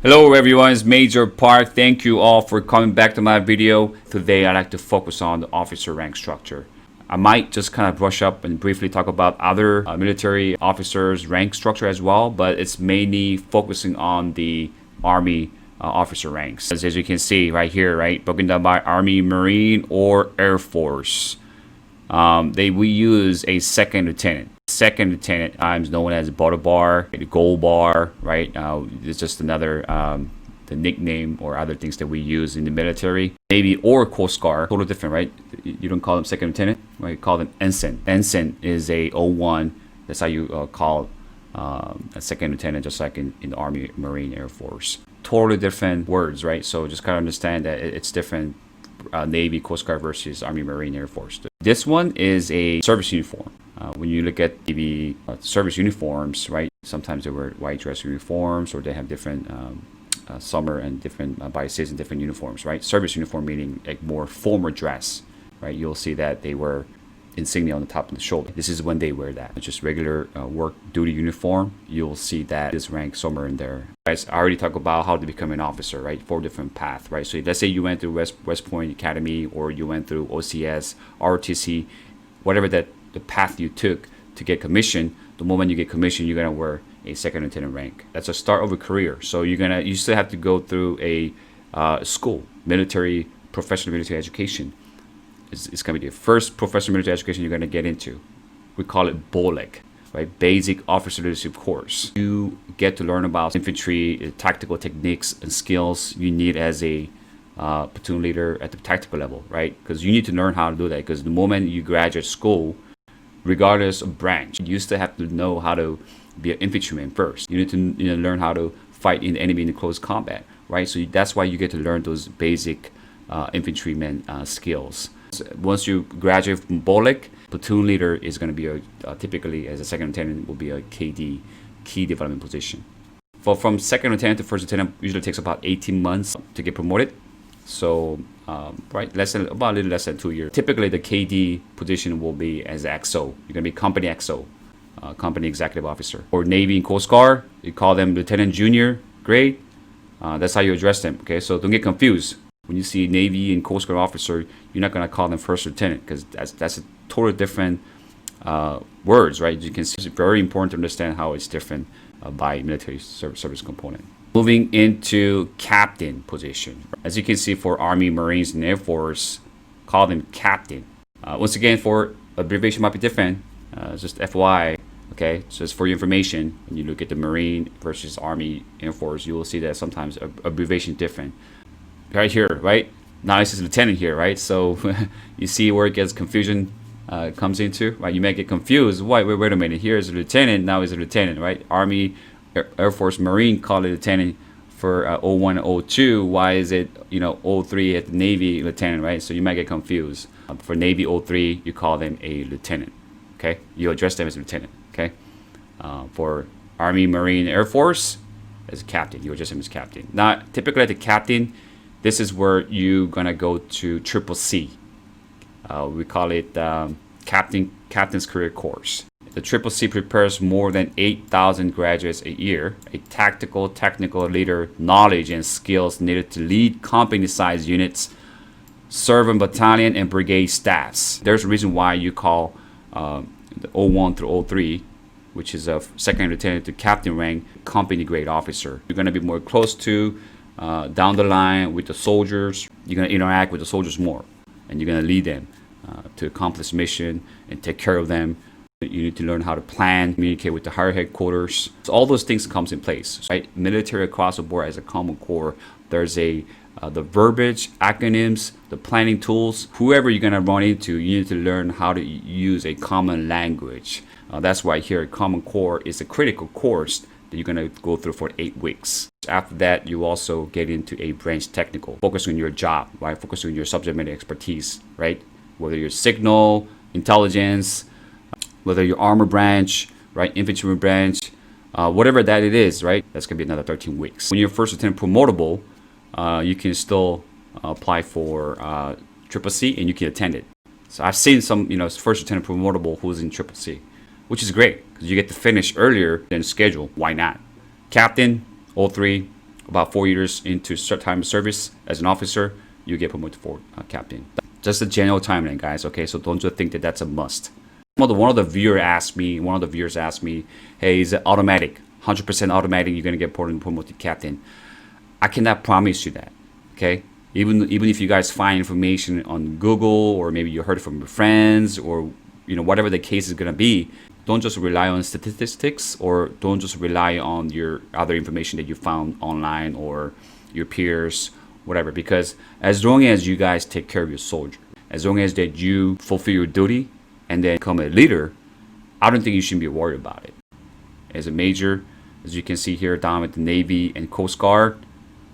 Hello everyone, it's Major Park. Thank you all for coming back to my video. Today I'd like to focus on the officer rank structure. I might just kind of brush up and briefly talk about other military officers rank structure as well, but it's mainly focusing on the Army officer ranks. As you can see right here, right, broken down by Army, Marine, or Air Force. We use a second lieutenant. Second lieutenant, times known as butter bar, the gold bar, right? It's just another the nickname or other things that we use in the military. Navy or Coast Guard, totally different, right? You don't call them second lieutenant, right? You call them ensign. Ensign is a 01. That's how you call a second lieutenant, just like in the Army, Marine, Air Force. Totally different words, right? So just kind of understand that it's different. Navy, Coast Guard versus Army, Marine, Air Force. This one is a service uniform. When you look at the service uniforms, right, sometimes they wear white dress uniforms, or they have different summer and different by season different uniforms, right? Service uniform meaning like more formal dress, right? You'll see that they wear insignia on the top of the shoulder. This is when they wear that. It's just regular work duty uniform. You'll see that is ranked somewhere in there. Guys, I already talked about how to become an officer, right? 4 different paths, right? So let's say you went through West Point Academy, or you went through OCS, ROTC, whatever that the path you took to get commission. The moment you get commission, you're gonna wear a second lieutenant rank. That's a start of a career. So you still have to go through a school, military, professional military education. It's going to be the first professional military education you're going to get into. We call it BOLEC, right? Basic Officer Leadership Course. You get to learn about infantry, tactical techniques and skills you need as a platoon leader at the tactical level, right? Because you need to learn how to do that. Because the moment you graduate school, regardless of branch, you still have to know how to be an infantryman first. You need to learn how to fight in the enemy in close combat, right? So that's why you get to learn those basic infantryman skills. Once you graduate from BOLEC, platoon leader is going to be typically, as a second lieutenant, will be a KD, key development position. From second lieutenant to first lieutenant usually takes about 18 months to get promoted. So right, about a little less than 2 years. Typically the KD position will be as XO. You're going to be company XO, company executive officer. Or Navy and Coast Guard, you call them lieutenant junior grade. That's how you address them. Okay, so don't get confused. When you see Navy and Coast Guard officer, you're not going to call them first lieutenant, because that's a totally different words, right? You can see it's very important to understand how it's different by military service component. Moving into captain position. As you can see, for Army, Marines, and Air Force, call them captain. Once again, for abbreviation might be different. Just FYI, okay? So it's for your information. When you look at the Marine versus Army, Air Force, you will see that sometimes abbreviation different. Right here, right? Now this is lieutenant here, right? So you see where it gets confusion comes into, right? You may get confused. Wait a minute. Here is a lieutenant. Now is a lieutenant, right? Army, Air Force, Marine call it lieutenant for 01 and 02. Why is it 03 at the Navy lieutenant, right? So you might get confused. For Navy 03, you call them a lieutenant. Okay, you address them as lieutenant. Okay, for Army, Marine, Air Force, as a captain, you address them as captain. Now, typically the captain, this is where you're gonna go to Triple C. We call it Captain's Career Course. The Triple C prepares more than 8,000 graduates a year. A tactical, technical leader, knowledge and skills needed to lead company-sized units, serve in battalion and brigade staffs. There's a reason why you call the 01 through 03, which is a second lieutenant to captain rank, company grade officer. You're gonna be more close to down the line with the soldiers. You're going to interact with the soldiers more, and you're going to lead them to accomplish mission and take care of them. You need to learn how to plan, communicate with the higher headquarters. So all those things comes in place, right? Military across the board as a common core. There's the verbiage, acronyms, the planning tools. Whoever you're going to run into, you need to learn how to use a common language. That's why here, Common Core is a critical course that you're going to go through for 8 weeks. After that, you also get into a branch technical. Focus on your job, right? Focus on your subject matter expertise, right? Whether you're signal, intelligence, whether you're armor branch, right? Infantry branch, whatever that it is, right? That's going to be another 13 weeks. When you're first lieutenant promotable, you can still apply for Triple C and you can attend it. So I've seen some, first lieutenant promotable who's in Triple C, which is great because you get to finish earlier than scheduled. Why not? Captain, 03, about 4 years into time of service as an officer, you get promoted for captain. Just a general timeline, guys. Okay, so don't just think that that's a must. One of the viewers asked me, hey, is it automatic? 100% automatic, you're gonna get promoted to captain. I cannot promise you that. Okay, even if you guys find information on Google, or maybe you heard it from your friends, or whatever the case is gonna be, don't just rely on statistics, or don't just rely on your other information that you found online or your peers, whatever. Because as long as you guys take care of your soldier, as long as that you fulfill your duty and then become a leader, I don't think you should be worried about it. As a major, as you can see here down at the Navy and Coast Guard,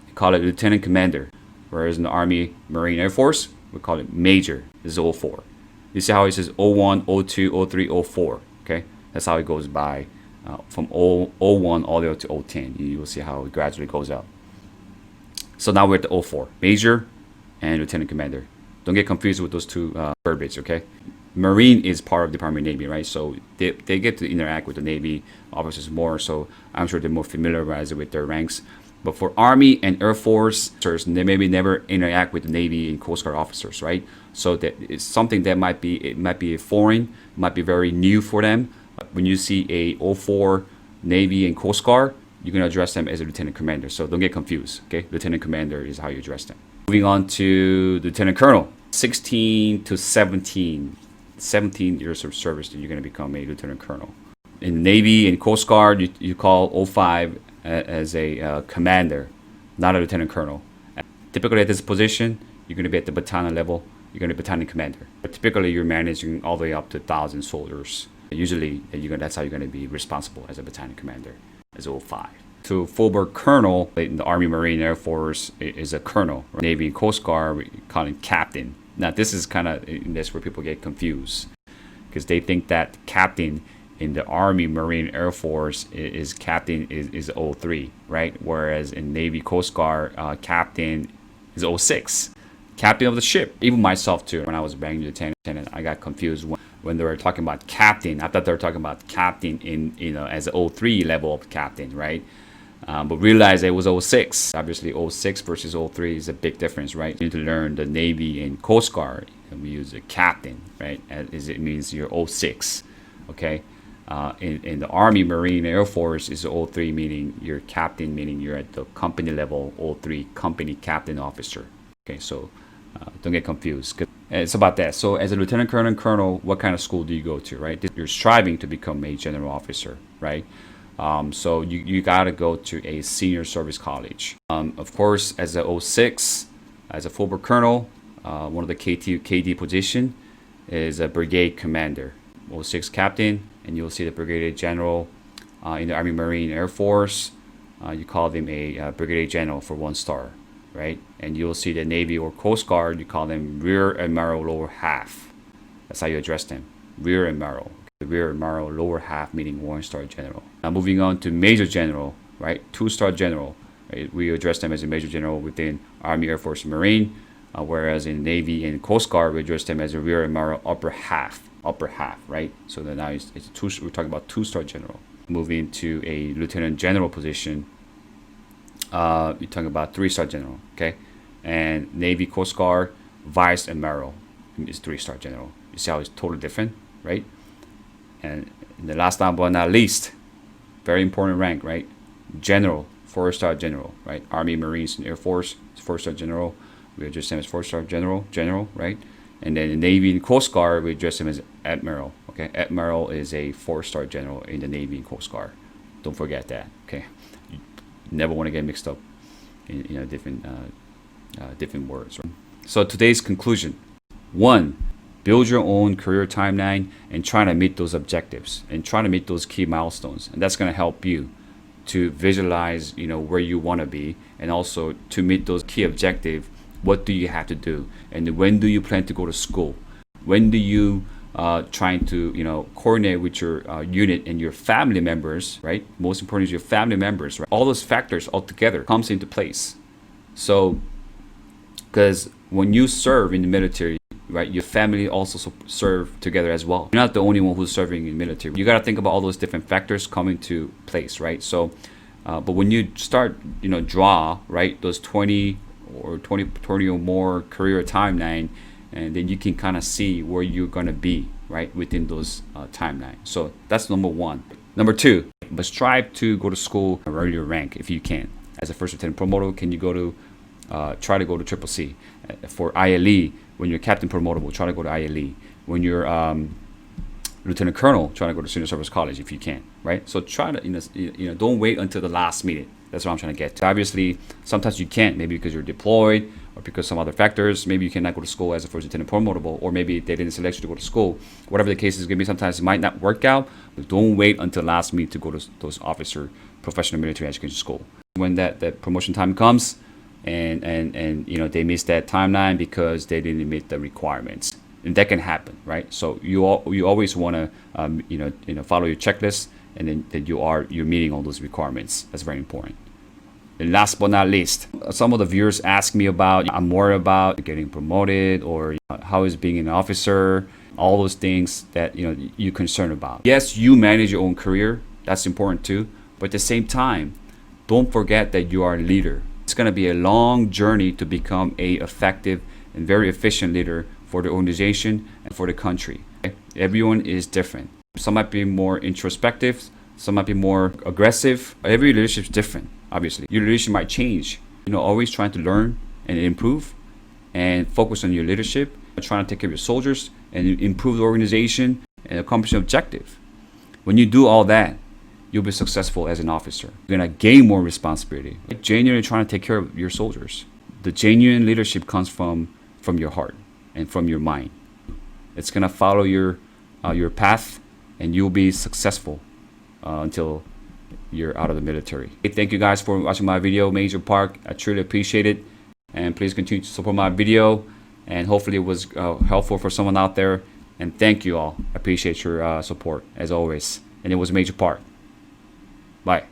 we call it Lieutenant Commander. Whereas in the Army, Marine, Air Force, we call it Major. This is 04. You see how it says 01, 02, 03, 04. Okay, that's how it goes by from 01 all the way to 010. You will see how it gradually goes up. So now we're at the 04, Major and Lieutenant Commander. Don't get confused with those two verbiage, okay? Marine is part of the Department of Navy, right? So they get to interact with the Navy officers more, so I'm sure they're more familiarized with their ranks. But for Army and Air Force, they maybe never interact with the Navy and Coast Guard officers, right? So that it's something that might be a foreign, might be very new for them. When you see a 04 Navy and Coast Guard, you're going to address them as a Lieutenant Commander. So don't get confused, okay? Lieutenant Commander is how you address them. Moving on to Lieutenant Colonel, 16 to 17 years of service, that you're going to become a Lieutenant Colonel. In Navy and Coast Guard, you call 05 as a commander, not a Lieutenant Colonel. Typically at this position, you're going to be at the battalion level. You're going to be battalion commander. But typically, you're managing all the way up to 1,000 soldiers. Usually, that's how you're going to be responsible as a battalion commander, as 05. To full-bird colonel in the Army, Marine, Air Force is a colonel. Navy and Coast Guard, we call him captain. Now, this is that's where people get confused, because they think that captain in the Army, Marine, Air Force is 03, right? Whereas in Navy, Coast Guard, captain is 06. Captain of the ship. Even myself too, when I was ranking lieutenant, I got confused when they were talking about captain. I thought they were talking about captain in as 03 level of captain, right? But realized it was 06. Obviously 06 versus 03 is a big difference, right? You need to learn the Navy and Coast Guard, and we use a captain, right? As it means you're 06, okay? In the Army, Marine, Air Force is 03, meaning you're captain, meaning you're at the company level, 03, company captain officer. Okay, so don't get confused. It's about that. So as a lieutenant colonel, what kind of school do you go to, right? You're striving to become a general officer, right? So you got to go to a senior service college. Of course, as a 06, as a full-bird colonel, one of the KD position is a brigade commander. 06 captain, and you'll see the brigadier general in the Army, Marine, Air Force. You call them a brigadier general for 1 star, right? And you'll see the Navy or Coast Guard, you call them rear admiral lower half. That's how you address them, rear admiral. The rear admiral lower half, meaning 1-star general. Now moving on to major general, right? 2-star general, right? We address them as a major general within Army, Air Force, Marine, whereas in Navy and Coast Guard, we address them as a rear admiral upper half, right? So then now we're talking about 2-star general. Moving to a lieutenant general position, you're talking about 3-star general, okay? And Navy, Coast Guard, vice admiral is 3-star general. You see how it's totally different, right? And the last but not least, very important rank, right? General, 4-star general, right? Army, Marines, and Air Force, 4-star general. We address them as 4-star general, right? And then the Navy and Coast Guard, we address them as admiral, okay? Admiral is a 4-star general in the Navy and Coast Guard. Don't forget that, okay? You never want to get mixed up in different words. Right? So today's conclusion: 1, build your own career timeline and try to meet those objectives and try to meet those key milestones. And that's going to help you to visualize, where you want to be, and also to meet those key objectives. What do you have to do? And when do you plan to go to school? When do you trying to, coordinate with your unit and your family members, right? Most important is your family members, right? All those factors all together comes into place. So, because when you serve in the military, right, your family also serve together as well. You're not the only one who's serving in the military. You got to think about all those different factors coming to place, right? So But when you start, draw, right, those 20 or more career timeline, and then you can kind of see where you're going to be, right, within those timeline. So that's number one. Number two, but strive to go to school earlier rank if you can. As a first lieutenant promotable, can you go to try to go to triple C? For ILE, when you're captain promotable, try to go to ILE. When you're lieutenant colonel, try to go to senior service college if you can, right? So try to don't wait until the last minute. That's what I'm trying to get to. Obviously, sometimes you can't, maybe because you're deployed or because some other factors. Maybe you cannot go to school as a first lieutenant promotable, or maybe they didn't select you to go to school. Whatever the case is going to be, sometimes it might not work out, but don't wait until last minute to go to those officer professional military education school. When that promotion time comes, and they miss that timeline because they didn't meet the requirements, and that can happen, right? So you always want to follow your checklist, and then you're meeting all those requirements. That's very important. And last but not least, some of the viewers ask me about, I'm worried about getting promoted, or how is being an officer, all those things that you're concerned about. Yes, you manage your own career. That's important too. But at the same time, don't forget that you are a leader. It's going to be a long journey to become a effective and very efficient leader for the organization and for the country. Okay? Everyone is different. Some might be more introspective. Some might be more aggressive. Every leadership is different. Obviously, your leadership might change. Always trying to learn and improve, and focus on your leadership, trying to take care of your soldiers and improve the organization and accomplish an objective. When you do all that, you'll be successful as an officer. You're gonna gain more responsibility. Genuinely trying to take care of your soldiers. The genuine leadership comes from your heart and from your mind. It's gonna follow your path, and you'll be successful until you're out of the military. Thank you guys for watching my video, Major Park. I truly appreciate it, and please continue to support my video, and hopefully it was helpful for someone out there. And thank you all. I appreciate your support as always. And it was Major Park. Bye.